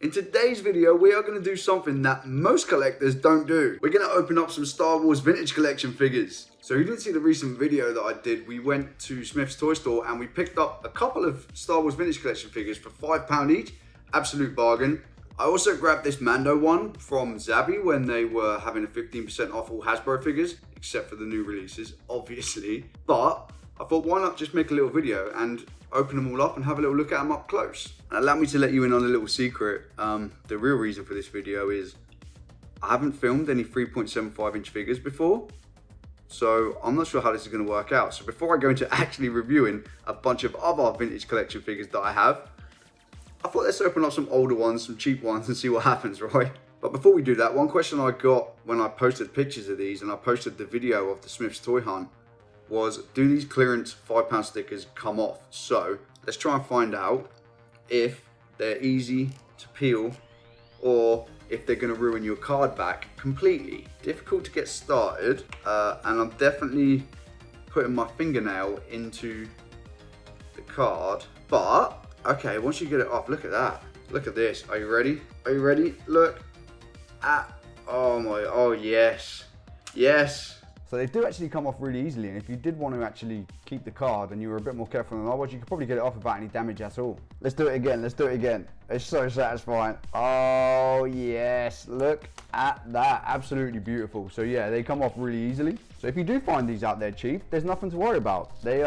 In today's video, we are going to do something that most collectors don't do. We're going to open up some Star Wars vintage collection figures. So if you didn't see the recent video that I did, we went to Smith's toy store and we picked up a couple of Star Wars vintage collection figures for £5 each. Absolute bargain. I also grabbed this Mando one from Zabby when they were having a 15% off all Hasbro figures, except for the new releases, obviously. But I thought, why not just make a little video and open them all up and have a little look at them up close. And allow me to let you in on a little secret. The real reason for this video is I haven't filmed any 3.75 inch figures before, so I'm not sure how this is going to work out. So before I go into actually reviewing a bunch of other vintage collection figures that I have, I thought let's open up some older ones, some cheap ones, and see what happens, right? But before we do that, one question I got when I posted pictures of these and I posted the video of the Smith's toy hunt was, do these clearance £5 stickers come off? So let's try and find out if they're easy to peel or if they're going to ruin your card back completely. Difficult to get started, and I'm definitely putting my fingernail into the card. But okay, once you get it off, look at that. Look at this. Are you ready? Are you ready? Look at, oh yes, yes. So they do actually come off really easily, and if you did want to actually keep the card and you were a bit more careful than I was, you could probably get it off without any damage at all. Let's do it again, let's do it again. It's so satisfying. Oh yes, look at that, absolutely beautiful. So yeah, they come off really easily. So if you do find these out there cheap, there's nothing to worry about. They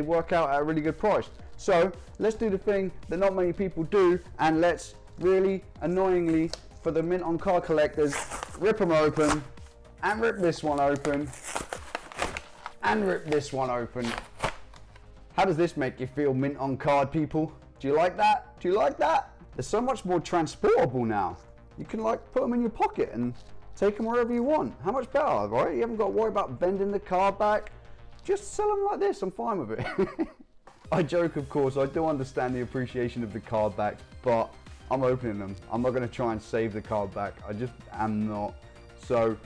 work out at a really good price. So let's do the thing that not many people do, and let's really annoyingly, for the mint on card collectors, rip them open. And rip this one open, and rip this one open. How does this make you feel, mint on card people? Do you like that? Do you like that? They're so much more transportable now. You can like put them in your pocket and take them wherever you want. How much better, right? You haven't got to worry about bending the card back. Just sell them like this, I'm fine with it. I joke, of course, I do understand the appreciation of the card back, but I'm opening them. I'm not gonna try and save the card back. I just am not. So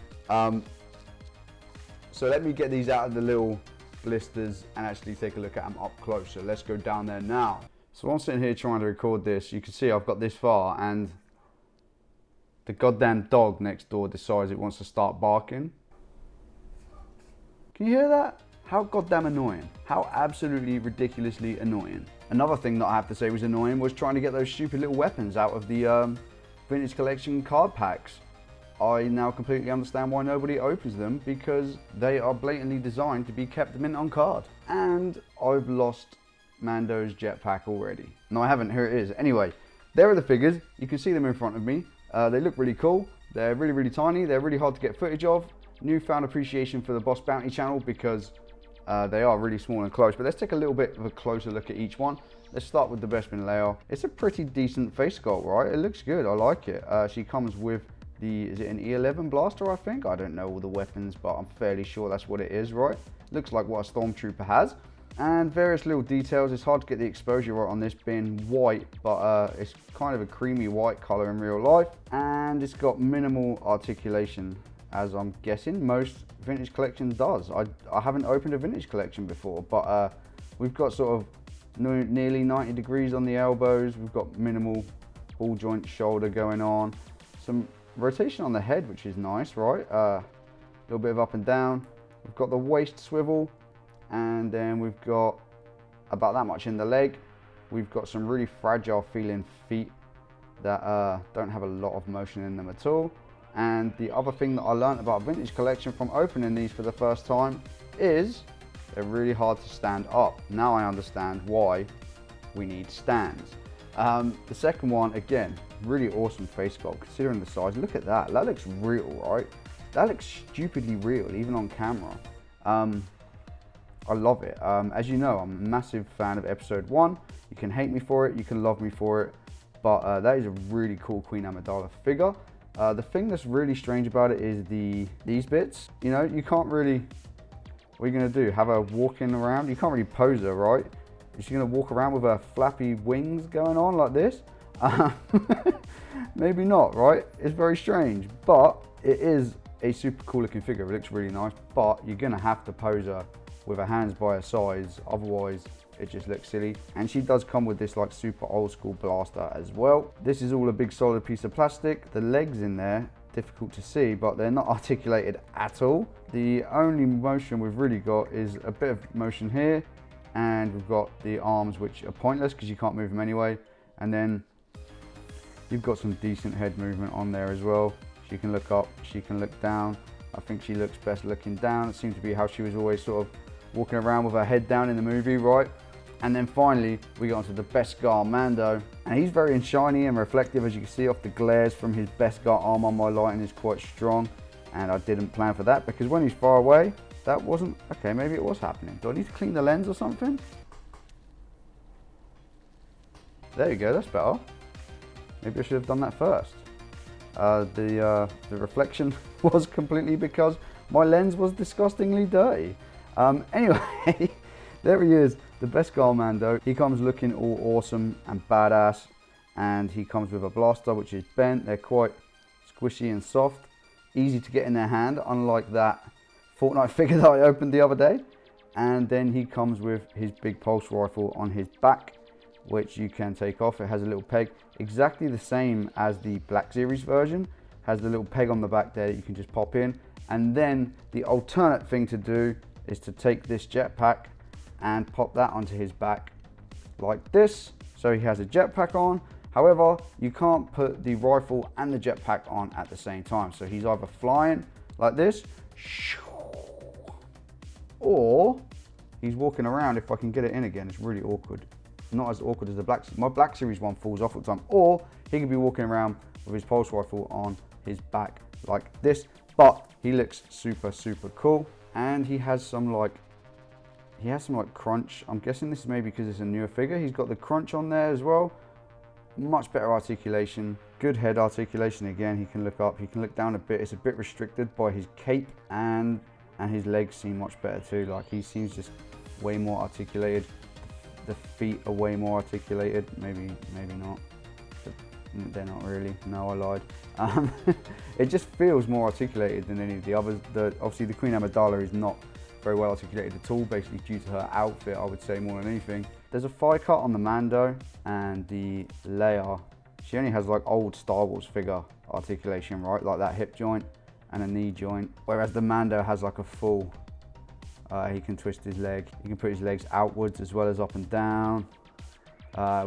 let me get these out of the little blisters and actually take a look at them up close. So let's go down there now. So I'm sitting here trying to record this. You can see I've got this far and the goddamn dog next door decides it wants to start barking. Can you hear that? How goddamn annoying. How absolutely ridiculously annoying. Another thing that I have to say was annoying was trying to get those stupid little weapons out of the vintage collection card packs. I now completely understand why nobody opens them, because they are blatantly designed to be kept mint on card. And I've lost Mando's jetpack already. No, I haven't. Here it is. Anyway, there are the figures. You can see them in front of me. They look really cool. They're really, really tiny. They're really hard to get footage of. Newfound appreciation for the Boss Bounty channel, because they are really small and close. But let's take a little bit of a closer look at each one. Let's start with the Bespin Leia. It's a pretty decent face sculpt, right? It looks good. I like it. She comes with is it an E11 blaster, I think? I don't know all the weapons, but I'm fairly sure that's what it is, right? Looks like what a Stormtrooper has. And various little details. It's hard to get the exposure right on this being white, but it's kind of a creamy white color in real life. And it's got minimal articulation, as I'm guessing most vintage collection does. I haven't opened a vintage collection before, but we've got sort of nearly 90 degrees on the elbows. We've got minimal ball joint shoulder going on. Some rotation on the head, which is nice, right? A little bit of up and down. We've got the waist swivel, and then we've got about that much in the leg. We've got some really fragile feeling feet that don't have a lot of motion in them at all. And the other thing that I learned about vintage collection from opening these for the first time is they're really hard to stand up. Now I understand why we need stands. The second one, again, really awesome face sculpt considering the size. Look at that. That looks real, right? That looks stupidly real, even on camera. I love it. As you know, I'm a massive fan of episode 1. You can hate me for it, you can love me for it, but that is a really cool Queen Amidala figure. The thing that's really strange about it is these bits. You know, you can't really, what are you gonna do? Have her walking around? You can't really pose her, right? Is she gonna walk around with her flappy wings going on like this? Maybe not, right? It's very strange, but it is a super cool looking figure. It looks really nice, but you're gonna have to pose her with her hands by her sides, otherwise it just looks silly. And she does come with this like super old school blaster as well. This is all a big solid piece of plastic. The legs in there, difficult to see, but they're not articulated at all. The only motion we've really got is a bit of motion here, and we've got the arms, which are pointless because you can't move them anyway. And then you've got some decent head movement on there as well. She can look up, she can look down. I think she looks best looking down. It seemed to be how she was always sort of walking around with her head down in the movie, right? And then finally, we got onto the Beskar Mando. And he's very shiny and reflective, as you can see off the glares from his Beskar armor. My lighting is quite strong, and I didn't plan for that because when he's far away, that wasn't, okay, maybe it was happening. Do I need to clean the lens or something? There you go, that's better. Maybe I should have done that first. The reflection was completely because my lens was disgustingly dirty. Anyway, there he is, the Beskar Mando. He comes looking all awesome and badass, and he comes with a blaster which is bent. They're quite squishy and soft, easy to get in their hand, unlike that Fortnite figure that I opened the other day. And then he comes with his big pulse rifle on his back, which you can take off. It has a little peg, exactly the same as the Black Series version. Has the little peg on the back there that you can just pop in. And then the alternate thing to do is to take this jetpack and pop that onto his back like this. So he has a jetpack on. However, you can't put the rifle and the jetpack on at the same time. So he's either flying like this, or he's walking around. If I can get it in again, it's really awkward. Not as awkward as the my Black Series one falls off all the time. Or he could be walking around with his pulse rifle on his back like this. But he looks super, super cool. And he has some like crunch. I'm guessing this is maybe because it's a newer figure. He's got the crunch on there as well. Much better articulation, good head articulation again. He can look up, he can look down a bit. It's a bit restricted by his cape, and his legs seem much better too. Like, he seems just way more articulated. The feet are way more articulated. Maybe not. They're not really. No, I lied. It just feels more articulated than any of the others. Obviously, the Queen Amidala is not very well articulated at all, basically due to her outfit, I would say, more than anything. There's a thigh cut on the Mando, and the Leia, she only has like old Star Wars figure articulation, right? Like that hip joint and a knee joint. Whereas the Mando has like a full, he can twist his leg. He can put his legs outwards as well as up and down.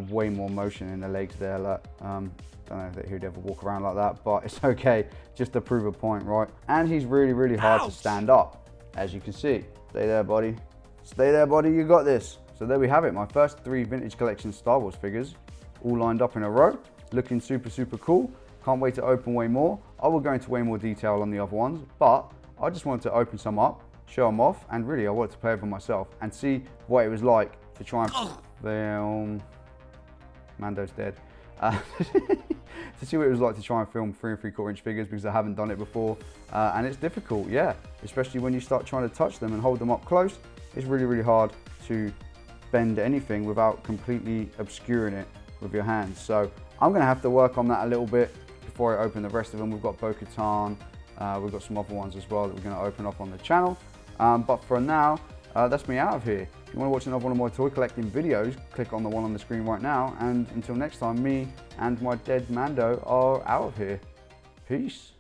Way more motion in the legs there. Like, don't know if he'd ever walk around like that, but it's okay, just to prove a point, right? And he's really, really hard to stand up, as you can see. Stay there, buddy. Stay there, buddy, you got this. So there we have it, my first 3 vintage collection Star Wars figures, all lined up in a row, looking super, super cool. Can't wait to open way more. I will go into way more detail on the other ones, but I just wanted to open some up, show them off, and really I wanted to play with them myself and see what it was like to try and film. Mando's dead. To see what it was like to try and film 3 3/4 inch figures, because I haven't done it before, and it's difficult, yeah, especially when you start trying to touch them and hold them up close. It's really, really hard to bend anything without completely obscuring it with your hands. So I'm gonna have to work on that a little bit before I open the rest of them. We've got Bo-Katan, we've got some other ones as well that we're gonna open up on the channel. But for now, that's me out of here. If you want to watch another one of my toy collecting videos, click on the one on the screen right now. And until next time, me and my dead Mando are out of here. Peace.